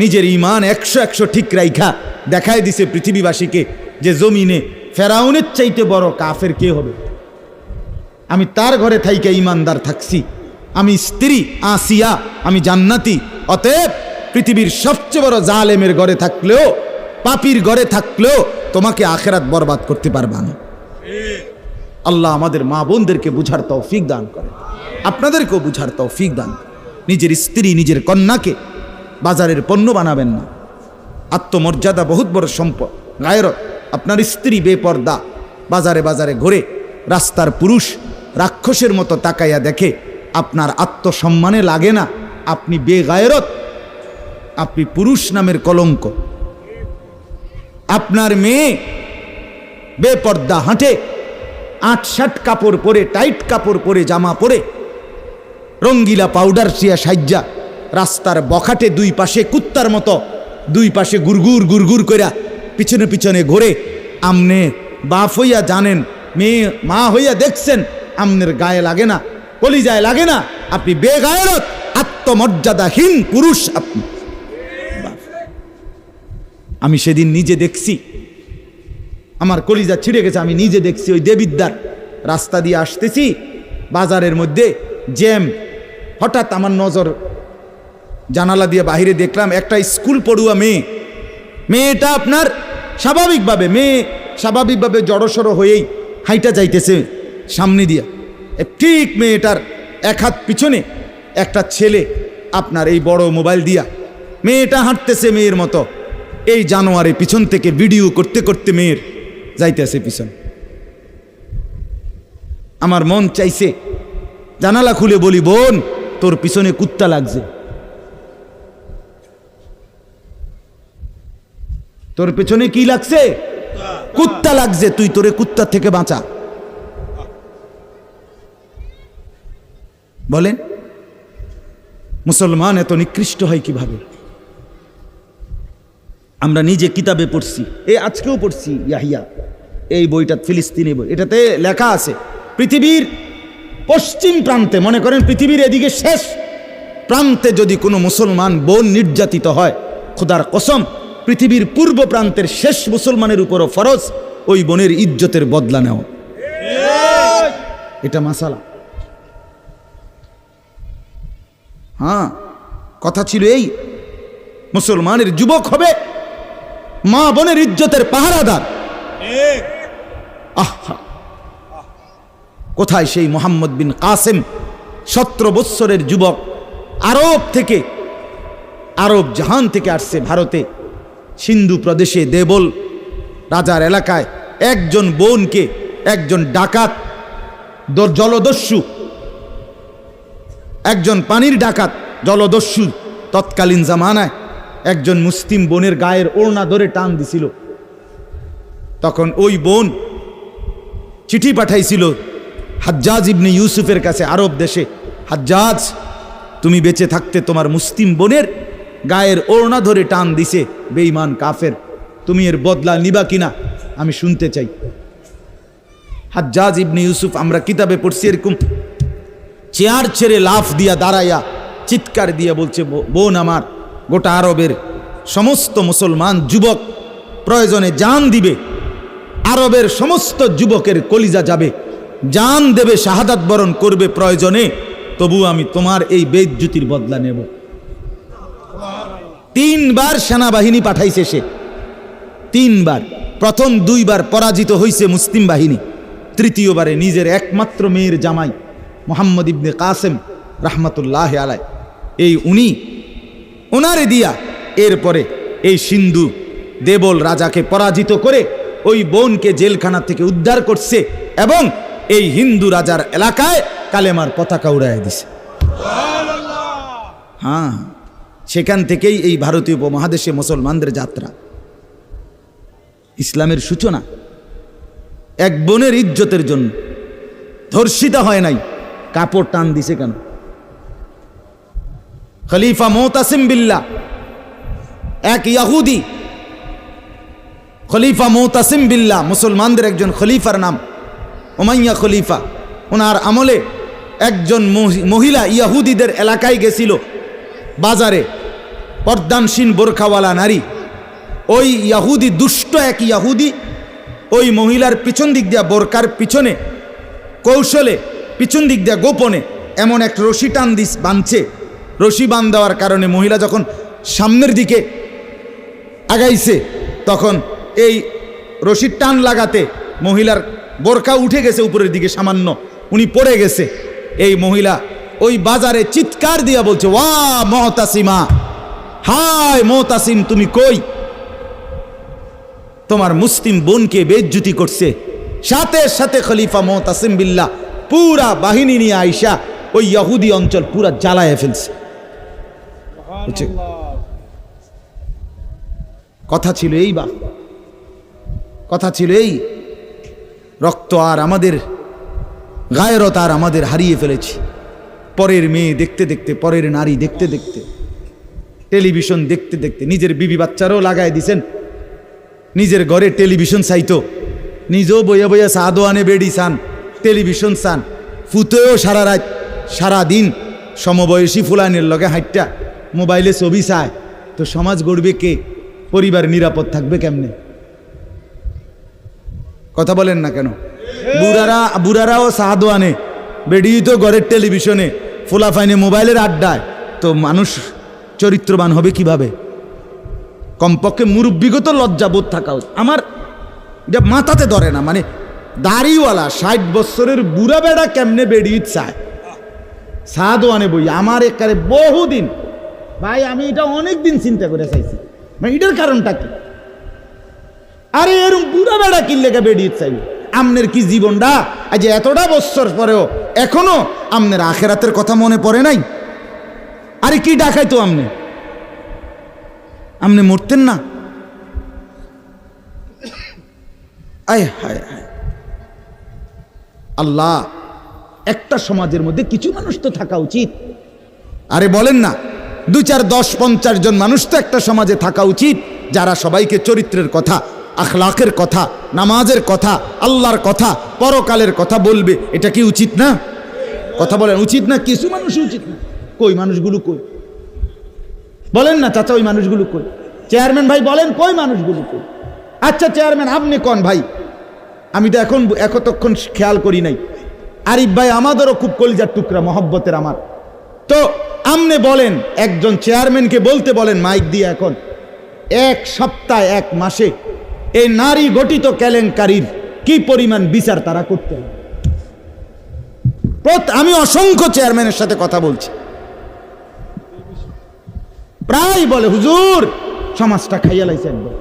নিজের ঈমান 100 ঠিক রাইখা দেখায় দিছে পৃথিবীবাসীকে যে জমিনে ফেরাউনের চাইতে বড় কাফের কে হবে। আমি তার ঘরে থাইকে ঈমানদার থাকছি, আমি স্ত্রী আসিয়া, আমি জান্নাতি। অতএব পৃথিবীর সবচেয়ে বড় জালেমের ঘরে থাকলেও, পাপীর ঘরে থাকলেও তোমাকে আখেরাত বরবাদ করতে পারবা না। আল্লাহ আমাদের মা বোনদেরকে বুঝার তৌফিক দান করে, আপনাদেরকেও বুঝার তৌফিক দান করে। নিজের স্ত্রী, নিজের কন্যাকে বাজারের পণ্য বানাবেন না। আত্মমর্যাদা বহুত বড় সম্পদ, গায়রত। আপনার স্ত্রী বেপর্দা বাজারে বাজারে ঘুরে, রাস্তার পুরুষ রাক্ষসের মতো তাকাইয়া দেখে, আপনার আত্মসম্মানে লাগে না, আপনি বেগায়রত, আপনি পুরুষ নামের কলঙ্ক। আপনার মেয়ে বেপর্দা হাঁটে, 8-7 কাপড় পরে, টাইট কাপড় পরে, জামা পরে, রঙ্গিলা পাউডার সিয়া সাজ্জা রাস্তার বখাটে দুই পাশে কুত্তার মতো দুই পাশে গুরগুর গুরগুর কইরা পিছনে পিছনে ঘোরে। আমনে বাপ হইয়া জানেন, মেয়ে মা হইয়া দেখছেন, আমনের গায়ে লাগে না, কলিজায় লাগে না। আপনি বেগায়রত, আত্মমর্যাদাহীন পুরুষ আপনি। আমি সেদিন নিজে দেখছি, আমার কলিজা ছিঁড়ে গেছে। আমি নিজে দেখছি, ওই দেবিদ্দার রাস্তা দিয়ে আসতেছি, বাজারের মধ্যে জ্যাম। হঠাৎ আমার নজর জানালা দিয়ে বাহিরে দেখলাম একটা স্কুল পড়ুয়া মেয়ে। মেয়েটা আপনার স্বাভাবিকভাবে জড়সড় হয়েই হাইটা যাইতেছে সামনে দিয়া। ঠিক মেয়েটার এক হাত পিছনে একটা ছেলে আপনার এই বড় মোবাইল দিয়া, মেয়েটা হাঁটতেছে মেয়ের মতো। এই জানোয়ারে পিছন থেকে ভিডিও করতে করতে মেয়ের যাইতেছে পিছন। আমার মন চাইছে জানালা খুলে বলি, বোন তোর পিছনে কুত্তা লাগছে, তোর পেছনে কি লাগছে? কুত্তা লাগছে, তুই তোরে কুত্তা থেকে বাঁচা। বলেন মুসলমান এত নিকৃষ্ট হয় কিভাবে? আমরা নিজে কিতাবে পড়ছি, এই আজকেও পড়ছি ইয়াহিয়া, এই বইটা ফিলিস্তিনি বই, এটাতে লেখা আছে পৃথিবীর পশ্চিম প্রান্তে, মনে করেন পৃথিবীর এদিকে শেষ প্রান্তে যদি কোনো মুসলমান বোন নির্যাতিত হয়, খোদার কসম পৃথিবীর পূর্ব প্রান্তের শেষ মুসলমানের উপরও ফরজ ওই বোনের ইজ্জতের বদলা নেওয়া। এটা মাসালা। হ্যাঁ, কথা ছিল এই, মুসলমানের যুবক হবে মা বোনের ইজ্জতের পাহারাদার। আহা, কোথায় সেই মোহাম্মদ বিন কাসেম, 17 বৎসরের যুবক, আরব থেকে, আরব জাহান থেকে আসছে ভারতে, সিন্ধু প্রদেশে দেবল রাজার এলাকায় একজন বোনকে একজন ডাকাত, জলদস্যু, একজন পানির ডাকাত জলদস্যু তৎকালীন জামানায় একজন মুসলিম বোনের গায়ের ওড়না ধরে টান দিছিল। তখন ওই বোন চিঠি পাঠাইছিল হাজ্জাজ ইবনে ইউসুফের কাছে আরব দেশে, হাজ্জাজ তুমি বেঁচে থাকতে তোমার মুসলিম বোনের গায়ের ওড়না ধরে টান দিছে বেঈমান কাফের, তুমি এর বদলা নিবা কিনা আমি শুনতে চাই। হাজ্জাজ ইবনে ইউসুফ, আমরা কিতাবে পড়ছি, এরকম চেয়ার ছেড়ে লাফ দিয়া দাঁড়াইয়া চিৎকার দিয়া বলছে, বোন আমার, গোটা আরবের সমস্ত মুসলমান যুবক প্রয়োজনে জান দিবে, আরবের সমস্ত যুবকের কলিজা যাবে, জান দেবে, শাহাদাত বরণ করবে প্রয়োজনে, তবু আমি তোমার এই বেইজ্জতির বদলা নেব। 3 বার সেনাবাহিনী পাঠাইছে সে, 3 বার। প্রথম 2 বার পরাজিত হয়েছে মুসলিম বাহিনী, তৃতীয়বারে নিজের একমাত্র মেয়ের জামাই মোহাম্মদ ইবনে কাসেম রাহমাতুল্লাহ আলাই, এই উনি ওনারে দিয়া এরপরে এই সিন্ধু দেবল রাজাকে পরাজিত করে ওই বোনকে জেলখানা থেকে উদ্ধার করছে এবং এই হিন্দু রাজার এলাকায় কালেমার পতাকা উড়াইয়া দিছে। হ্যাঁ, সেখান থেকেই এই ভারতীয় উপমহাদেশে মুসলমানদের যাত্রা, ইসলামের সূচনা। এক বোনের ইজ্জতের জন্য ধর্ষিতা হয় নাই, কাপড় টান দিছে কেন? খলিফা মুতাসিম বিল্লাহ, এক ইহুদি, খলিফা মুতাসিম বিল্লাহ, মুসলমানদের একজন খলিফার নাম উমাইয়া খলিফা। ওনার আমলে একজন মহিলা ইহুদিদের এলাকায় গেছিল, বাজারে, পর্দানসীন বোরখাওয়ালা নারী। ওই ইহুদি, দুষ্ট এক ইহুদি, ওই মহিলার পিছন দিক দিয়া, বোরকার পিছনে কৌশলে পিছন দিক দিয়া গোপনে এমন এক রশি টান দিস বাঁধছে। রশি বাঁধ দেওয়ার কারণে মহিলা যখন সামনের দিকে আগাইছে, তখন এই রশির টান লাগাতে মহিলার বোরকা উঠে গেছে উপরের দিকে সামান্য, উনি পড়ে গেছে। এই মহিলা ওই বাজারে চিৎকার দিয়া বলছে, ওয়া মুতাসিমা, হায় মুতাসিম তুমি কই? তোমার মুসলিম বোনকে বেইজ্জতি করছে। সাথে সাথে খলিফা মুতাসিম বিল্লাহ পুরা বাহিনী নিয়ে আইসা ওই ইহুদি অঞ্চল পুরা জ্বালায় ফেলছে। কথা ছিল এই, বা কথা ছিল এই, রক্ত আর আমাদের গায়রত আর আমাদের হারিয়ে ফেলেছি। পরের মেয়ে দেখতে দেখতে, পরের নারী দেখতে দেখতে, টেলিভিশন দেখতে দেখতে, নিজের বিবি বাচ্চারও লাগাই দিছেন, নিজের ঘরে টেলিভিশন চাইতো, নিজেও বইয়া বইয়া চা দোয়ানে বেড়ি চান, টেলিভিশন চান, ফুতেও সারা রাত সারা দিন সমবয়সী ফুলানের লগে হাইটটা মোবাইলে ছবি চায়, তো সমাজ গড়বে কে? পরিবার নিরাপদ থাকবে কেমনে? কথা বলেন না কেন? বুড়ারাও চা দোয়ানে, বেড়ি তো ঘরের টেলিভিশনে, ফুলাফাইনে মোবাইলের আড্ডায়, তো মানুষ চরিত্রবান হবে কিভাবে? কমপক্ষে মুরব্বিগত লজ্জাবোধ থাকা উচিত। আমার এটা মাথাতে ধরে না, মানে দাড়িওয়ালা 60 বছরের বুড়া বেড়া কেমনে বেড়িয়ে চায় চা দোয়ানে বই? আমার একারে বহুদিন ভাই, আমি এটা অনেক দিন চিন্তা করে চাইছি, মানে এটার কারণটা কি? আরে এরকম বুড়া বেড়া কিনলেকে বেড়িয়ে চাইবে? আমনের কি জীবনটা আজ এতটা বছর পরেও এখনো আমনের আখেরাতের কথা মনে পড়ে নাই? আরে কি ডাকাইতো আমনে? আমনে মরতেন না? আয় হায় হায়, আল্লাহ, একটা সমাজের মধ্যে কিছু মানুষ তো থাকা উচিত। আরে বলেন না, 2, 4, 10, 50 জন মানুষ তো একটা সমাজে থাকা উচিত, যারা সবাইকে চরিত্রের কথা, আখলাকের কথা, নামাজের কথা, আল্লাহর কথা, পরকালের কথা বলবে। এটা কি উচিত না? কথা বলেন, উচিত না? কিছু মানুষ উচিত না। কই মানুষগুলো কই বলেন না চাচা, ওই মানুষগুলো কই? চেয়ারম্যান ভাই বলেন কই মানুষগুলো কই? আচ্ছা চেয়ারম্যান আপনি কোন ভাই, আমি তো এতক্ষণ খেয়াল করি নাই। আরিফ ভাই আমাদেরও খুব কলিজার টুকরা, মহব্বতের আমার। তো আপনি বলেন, একজন চেয়ারম্যানকে বলতে বলেন মাইক দিয়ে, এখন এক সপ্তাহে এক মাসে এই নারী গঠিত কেলেঙ্কারির কি পরিমাণ বিচার তারা করতে হবে? আমি অসংখ্য চেয়ারম্যানের সাথে কথা বলছি, প্রায় বলে হুজুর সমাজটা খাইয়া লাইছে একবার।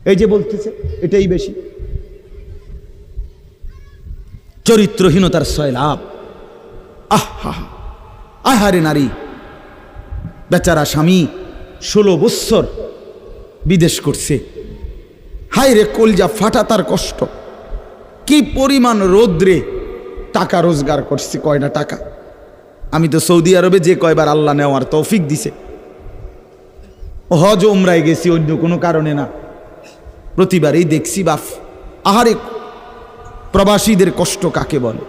এই যে বলতেছে এটাই বেশি। চরিত্রহীনতার সয়লাভ। আহারে নারী, বেচারা স্বামী 16 বৎসর বিদেশ করছে, হায় রে কলজা ফাটা তার কষ্ট। কি পরিমাণ রোদ্রে টাকা রোজগার করছে, কয়টা টাকা। আমি তো সৌদি আরবে যে কয়বার আল্লাহ নেওয়ার তৌফিক দিছে, হজ উমরায় গেছি অন্য কোনো কারণে না, প্রতিবারই দেখছি বাফ আহারে প্রবাসীদের কষ্ট কাকে বলে।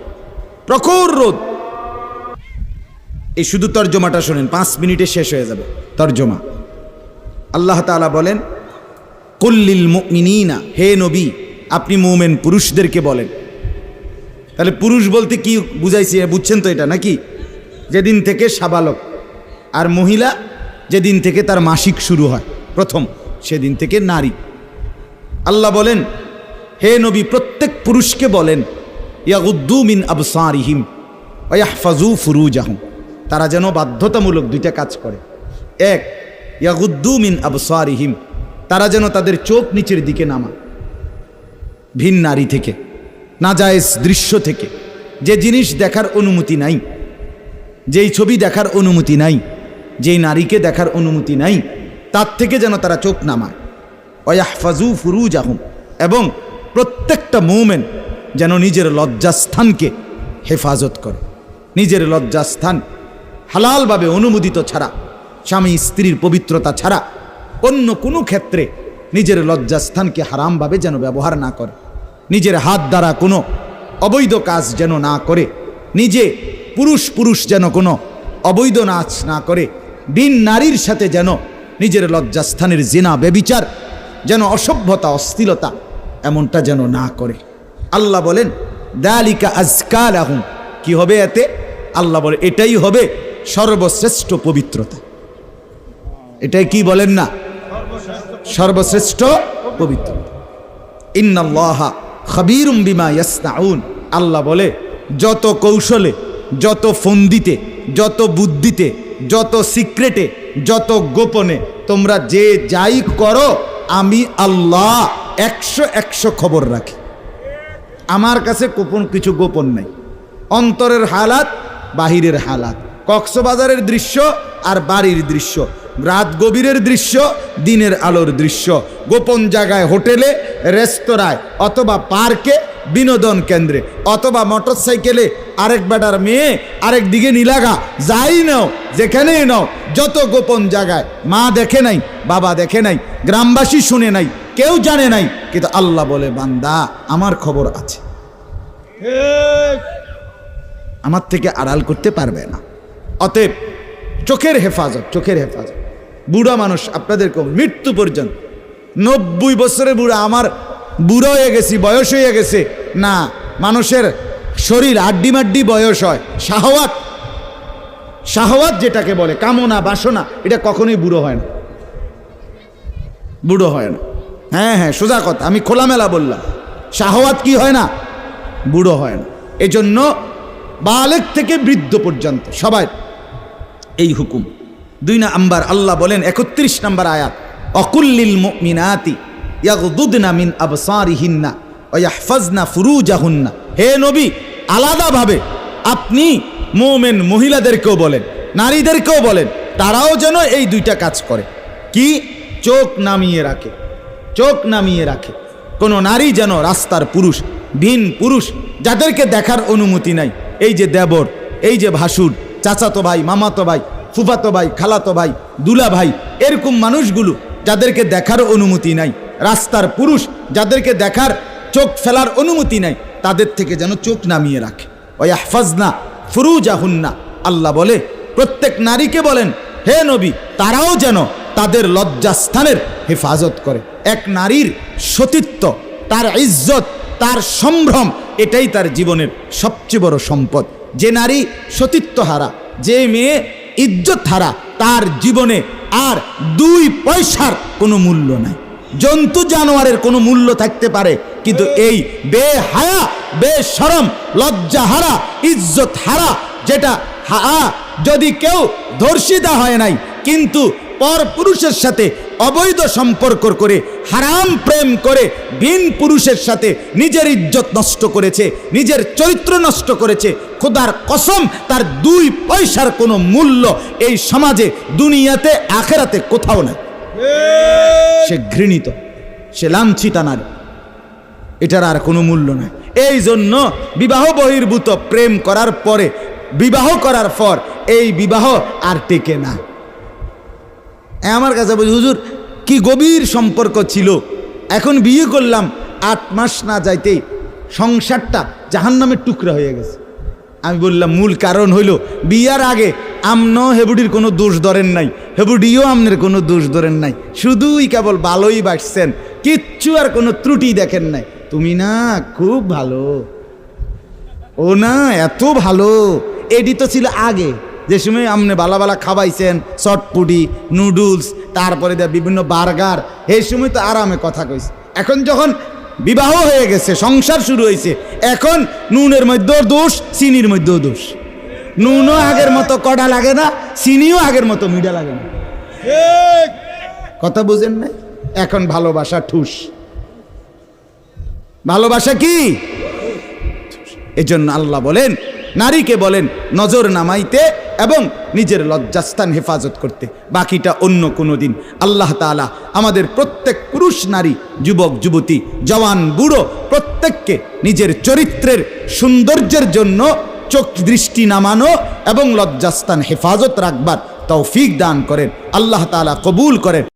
প্রখর রোদ। এই শুধু তর্জমাটা শোনেন, 5 মিনিটে শেষ হয়ে যাবে তর্জমা। আল্লাহ তাআলা বলেন কুল্লিল মুমিনিনা, হে নবী আপনি মুমিন পুরুষদেরকে বলেন। তাহলে পুরুষ বলতে কি বুঝাইছি বুঝছেন তো এটা নাকি? যেদিন থেকে সাবালক, আর মহিলা যেদিন থেকে তার মাসিক শুরু হয় প্রথম, সেদিন থেকে নারী। আল্লাহ বলেন হে নবী প্রত্যেক পুরুষকে বলেন ইয়াগুদ্দু মিন আবসারিহিম ওয়া ইয়াহফাজু ফুরুজাহুম, তারা যেন বাধ্যতামূলক 2টা কাজ করে। এক, ইয়াগুদ্দু মিন আবসারিহিম, তারা যেন তাদের চোখ নিচের দিকে নামায় ভিন নারী থেকে, নাজায়েজ দৃশ্য থেকে, যে জিনিস দেখার অনুমতি নাই, যেই ছবি দেখার অনুমতি নাই, যেই নারীকে দেখার অনুমতি নাই, তার থেকে যেন তারা চোখ নামায়। ওয়া ইয়াহফাজু ফুরুজাহুম, এবং প্রত্যেকটা মুমিন যেন নিজের লজ্জাস্থানকে হেফাজত করে। নিজের লজ্জাস্থান হালালভাবে অনুমোদিত ছাড়া, স্বামী স্ত্রীর পবিত্রতা ছাড়া অন্য কোনো ক্ষেত্রে নিজের লজ্জাস্থানকে হারামভাবে যেন ব্যবহার না করে। নিজের হাত দ্বারা কোনো অবৈধ কাজ যেন না করে, নিজে পুরুষ যেন কোনো অবৈধ নাচ না করে, বিন নারীর সাথে যেন নিজের লজ্জাস্থানের জিনা বেবিচার, যেন অসভ্যতা অশ্লীলতা এমনটা যেন না করে। আল্লাহ বলেন দালিকা আজকা লাহুম, কি হবে এতে? আল্লাহ বলে এটাই হবে সর্বশ্রেষ্ঠ পবিত্রতা। এটাই কি বলেন না? সর্বশ্রেষ্ঠ পবিত্রতা। ইন্নাল্লাহা খাবীরুম বিমা ইয়াসনাউন, আল্লাহ বলে যত কৌশলে, যত ফন্দিতে, যত বুদ্ধিতে, যত সিক্রেটে, যত গোপনে তোমরা যে যাই করো, আমি আল্লাহ 100 খবর রাখি। আমার কাছে গোপন কিছু গোপন নাই। অন্তরের হালাত, বাহিরের হালাত, কক্সবাজারের দৃশ্য আর বাড়ির দৃশ্য, রাত গভীরের দৃশ্য, দিনের আলোর দৃশ্য, গোপন জায়গায়, হোটেলে, রেস্তোরাঁয়, অথবা পার্কে, বিনোদন কেন্দ্রে, অথবা মোটরসাইকেলে আরেক বেটার মেয়ে আরেক দিকে নিলাগা, যাই নাও যেখানেই নাও, যত গোপন জায়গায়, মা দেখে নাই, বাবা দেখে নাই, গ্রামবাসী শুনে নাই, কেউ জানে নাই, কিন্তু আল্লাহ বলে বান্দা আমার খবর আছে, আমার থেকে আড়াল করতে পারবে না। অতএব চোখের হেফাজত, চোখের হেফাজত। বুড়া মানুষ আপনাদেরকে মৃত্যু পর্যন্ত, 90 বছরের বুড়া, আমার বুড়ো হয়ে গেছি, বয়স হয়ে গেছে না, মানুষের শরীর আড্ডি মাড্ডি বয়স হয়। শাহওয়াত, শাহওয়াত যেটাকে বলে, কামনা বাসনা, এটা কখনোই বুড়ো হয় না, বুড়ো হয় না। হ্যাঁ সোজা কথা, আমি খোলামেলা বললাম, শাহওয়াত কি হয় না? বুড়ো হয় না। এজন্য বালেগ থেকে বৃদ্ধ পর্যন্ত সবাই এই হুকুম। 2 নাম্বার আল্লাহ বলেন 31 নম্বর আয়াত, অকুল্লিল মুমিনাতি ইয়াগদুদনা মিন আবসারিহিন্না ওয়া ইয়াহফাজনা ফুরুজাহুন্না, হে নবী আলাদাভাবে আপনি মুমিন মহিলাদেরকেও বলেন, নারীদেরকেও বলেন, তারাও যেন এই 2টা কাজ করে। কি? চোখ নামিয়ে রাখে, চোখ নামিয়ে রাখে। কোনো নারী যেন রাস্তার পুরুষ, ভিন পুরুষ, যাদেরকে দেখার অনুমতি নাই, এই যে দেবর, এই যে ভাসুর, চাচাতো ভাই, মামাতো ভাই, ফুফাতো ভাই, খালাতো ভাই, দুলা ভাই, এরকম মানুষগুলো যাদেরকে দেখার অনুমতি নাই, রাস্তার পুরুষ যাদেরকে দেখার, চোখ ফেলার অনুমতি নাই, তাদের থেকে যেন চোখ নামিয়ে রাখে। ওয়া ইয়াহফাজনা ফুরুজাহুন্না, আল্লাহ বলে প্রত্যেক নারীকে বলেন হে নবী তারাও যেন তাদের লজ্জাস্থানের হেফাজত করে। এক নারীর সতীত্ব, তার ইজ্জত, তার সম্ভ্রম, এটাই তার জীবনের সবচেয়ে বড় সম্পদ। যে নারী সতীত্ব হারা, যে মেয়ে ইজ্জত হারা, তার জীবনে আর 2 পয়সার কোনো মূল্য নাই। জন্তু জানোয়ারের কোনো মূল্য থাকতে পারে, কিন্তু এই বেহায়া, বেশরম, লজ্জা হারা, ইজ্জত হারা, যেটা যদি কেউ ধর্ষিতা হয় নাই কিন্তু পর পুরুষের সাথে অবৈধ সম্পর্ক করে, হারাম প্রেম করে, ভিন পুরুষের সাথে নিজের ইজ্জত নষ্ট করেছে, নিজের চরিত্র নষ্ট করেছে, খোদার কসম তার 2 পয়সার কোনো মূল্য এই সমাজে, দুনিয়াতে, আখেরাতে কোথাও নাই। সে ঘৃণিত, সে লাঞ্ছিতা নারী, এটার আর কোনো মূল্য নাই। এই জন্য বিবাহ বহির্ভূত প্রেম করার পরে, বিবাহ করার পর এই বিবাহ আর টেকে না। আমার কাছে বলি হুজুর কি গভীর সম্পর্ক ছিল, এখন বিয়ে করলাম 8 মাস না যাইতেই সংসারটা জাহান্নামের টুকরা হয়ে গেছে। আমি বললাম মূল কারণ হইল বিয়ার আগে আমনো হেবুডির কোনো দোষ ধরেন নাই, হেবুডিও আমনের কোনো দোষ ধরেন নাই, শুধুই কেবল ভালোই বাসছেন, কিচ্ছু আর কোনো ত্রুটি দেখেন নাই। তুমি না খুব ভালো, ও না এত ভালো, এডি তো ছিল আগে, যে সময় আপনি বালা বালা খাওয়াইছেন, চটপুটি, নুডলস, তারপরে বিভিন্ন বার্গার, এই সময় তো আরামে কথা কইছে। এখন যখন বিবাহ হয়ে গেছে, সংসার শুরু হয়েছে, এখন নুনের মধ্যেও দোষ, চিনির মধ্যেও দোষ। নুনও আগের মতো কড়া লাগে না, চিনিও আগের মতো মিঠা লাগে না। কথা বুঝেন না? এখন ভালোবাসা ঠুস। ভালোবাসা কি? এজন্য আল্লাহ বলেন, নারীকে বলেন নজর নামাইতে এবং নিজের লজ্জাস্থান হেফাজত করতে, বাকিটা অন্য কোনো দিন। আল্লাহ তাআলা আমাদের প্রত্যেক পুরুষ নারী, যুবক যুবতী, জওয়ান বুড়ো প্রত্যেককে নিজের চরিত্রের সৌন্দর্যের জন্য চোখ দৃষ্টি নামানো এবং লজ্জাস্থান হেফাজত রাখবার তৌফিক দান করেন। আল্লাহ তাআলা কবুল করেন।